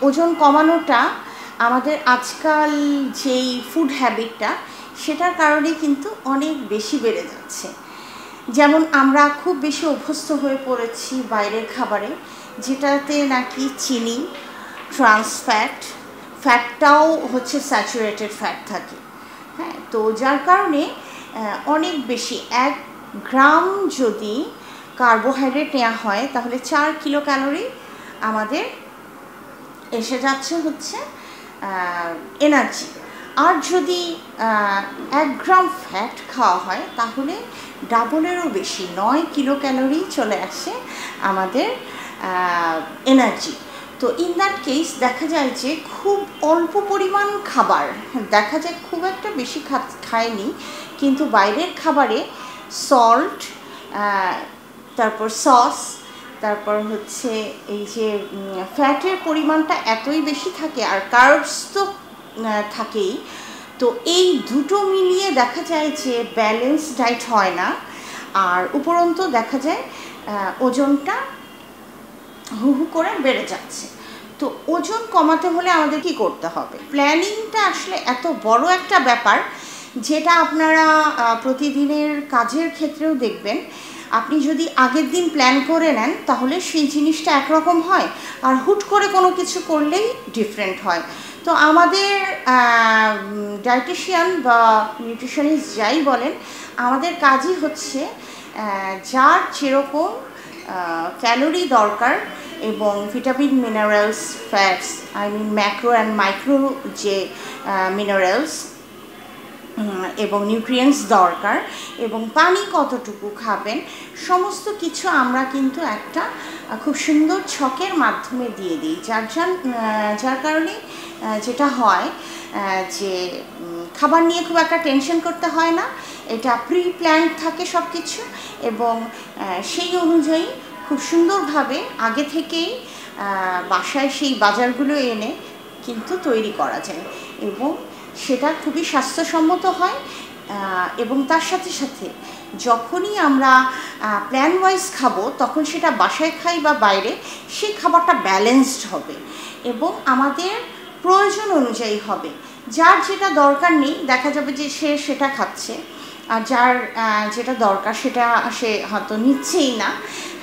ওজন কমানোটা আমাদের আজকাল যেই ফুড হ্যাবিটটা সেটার কারণে কিন্তু অনেক বেশি বেড়ে যাচ্ছে। যেমন আমরা খুব বেশি অভ্যস্ত হয়ে পড়েছি বাইরের খাবারে, যেটাতে নাকি চিনি, ট্রান্স ফ্যাট, ফ্যাটটাও হচ্ছে স্যাচুরেটেড ফ্যাট থাকে। হ্যাঁ, তো যার কারণে অনেক বেশি 1 গ্রাম যদি কার্বোহাইড্রেট নেওয়া হয় তাহলে 4 কিলো ক্যালোরি আমাদের এসে যাচ্ছে হচ্ছে এনার্জি। আর যদি 1 গ্রাম ফ্যাট খাওয়া হয় তাহলে ডাবলেরও বেশি 9 কিলো ক্যালোরি চলে আসে আমাদের এনার্জি। তো ইন দ্যাট কেস দেখা যায় যে খুব অল্প পরিমাণ খাবার, দেখা যায় খুব একটা বেশি খায়নি, কিন্তু বাইরের খাবারে সল্ট, তারপর সস, তারপর হচ্ছে এই যে ফ্যাটের পরিমাণটা এতই বেশি থাকে, আর কার্বস তো থাকেই। তো এই দুটো মিলিয়ে দেখা যায় যে ব্যালেন্স ডায়েট হয় না, আর উপরন্তু দেখা যায় ওজনটা হু হু করে বেড়ে যাচ্ছে। তো ওজন কমাতে হলে আমাদের কি করতে হবে? প্ল্যানিংটা আসলে এত বড় একটা ব্যাপার, যেটা আপনারা প্রতিদিনের কাজের ক্ষেত্রেও দেখবেন। আপনি যদি আগের দিন প্ল্যান করে নেন তাহলে সেই জিনিসটা একরকম হয়, আর হুট করে কোনো কিছু করলেই ডিফারেন্ট হয়। তো আমাদের ডায়েটিশিয়ান বা নিউট্রিশনিস্ট যাই বলেন, আমাদের কাজই হচ্ছে যার যেরকম ক্যালোরি দরকার এবং vitamin, minerals, fats, macro and micro যে মিনারেলস এবং নিউট্রিয়েন্টস দরকার, এবং পানি কতটুকু খাবেন, সমস্ত কিছু আমরা কিন্তু একটা খুব সুন্দর ছকের মাধ্যমে দিয়ে দিই। যার কারণে যেটা হয় যে খাবার নিয়ে খুব একটা টেনশন করতে হয় না, এটা প্রি প্ল্যান্ড থাকে সব কিছু, এবং সেই অনুযায়ী খুব সুন্দরভাবে আগে থেকেই বাসায় সেই বাজারগুলো এনে কিন্তু তৈরি করা যায়, এবং সেটা খুবই স্বাস্থ্যসম্মত হয়। এবং তার সাথে সাথে যখনই আমরা প্ল্যান ওয়াইজ খাবো, তখন সেটা বাসায় খাই বা বাইরে, সেই খাবারটা ব্যালেন্সড হবে এবং আমাদের প্রয়োজন অনুযায়ী হবে। যার যেটা দরকার নেই দেখা যাবে যে সে সেটা খাচ্ছে, আর যার যেটা দরকার সেটা সে হয়তো নিচ্ছেই না।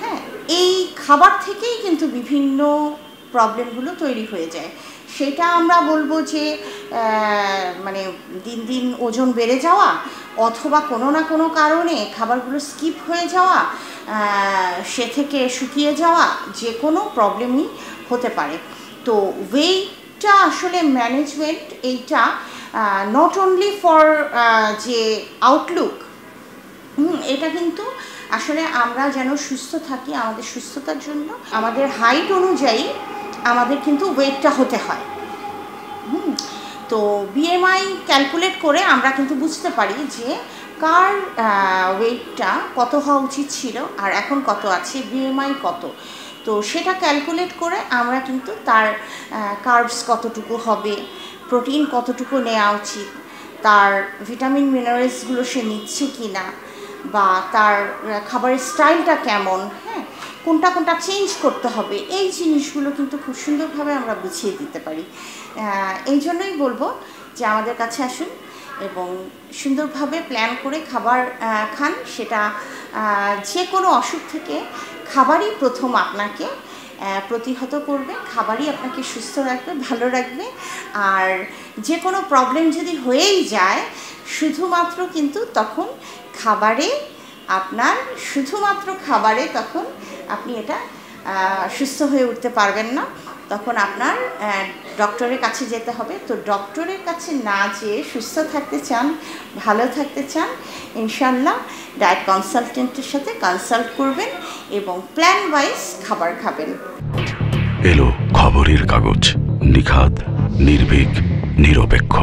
হ্যাঁ, এই খাবার থেকেই কিন্তু বিভিন্ন প্রবলেমগুলো তৈরি হয়ে যায়। সেটা আমরা বলবো যে মানে দিন দিন ওজন বেড়ে যাওয়া, অথবা কোনো না কোনো কারণে খাবারগুলো স্কিপ হয়ে যাওয়া, সে থেকে শুকিয়ে যাওয়া, যে কোনো প্রবলেমই হতে পারে। তো ওয়েটটা আসলে ম্যানেজমেন্ট, এইটা নট অনলি ফর যে আউটলুক, এটা কিন্তু আসলে আমরা যেন সুস্থ থাকি, আমাদের সুস্থতার জন্য আমাদের হাইট অনুযায়ী আমাদের কিন্তু ওয়েটটা হতে হয়। তো বিএমআই ক্যালকুলেট করে আমরা কিন্তু বুঝতে পারি যে কার ওয়েটটা কত হওয়া উচিত ছিল আর এখন কত আছে, বিএমআই কত। তো সেটা ক্যালকুলেট করে আমরা কিন্তু তার কার্বস কতটুকু হবে, প্রোটিন কতটুকু নেওয়া উচিত, তার ভিটামিন মিনারেলসগুলো সে নিচ্ছে কি না, বা তার খাবারের স্টাইলটা কেমন, হ্যাঁ, কোনটা কোনটা চেঞ্জ করতে হবে, এই জিনিসগুলো কিন্তু খুব সুন্দরভাবে আমরা বুঝিয়ে দিতে পারি। এই জন্যই বলবো যে আমাদের কাছে আসুন এবং সুন্দরভাবে প্ল্যান করে খাবার খান। সেটা যে কোনো অসুখ থেকে খাবারই প্রথম আপনাকে প্রতিহত করবে, খাবারই আপনাকে সুস্থ রাখবে, ভালো রাখবে। আর যে কোনো প্রবলেম যদি হয়েই যায়, শুধুমাত্র কিন্তু তখন খাবারে তখন আপনি এটা সুস্থ হয়ে উঠতে পারবেন না, তখন আপনার ডক্টরের কাছে যেতে হবে। তো ডক্টরের কাছে না যেয়ে সুস্থ থাকতে চান, ভালো থাকতে চান, ইনশাল্লাহ ডায়েট কনসালটেন্টের সাথে কনসাল্ট করবেন এবং প্ল্যান ওয়াইজ খাবার খাবেন। এলো খবরের কাগজ, নিখাত, নির্ভীক, নিরপেক্ষ।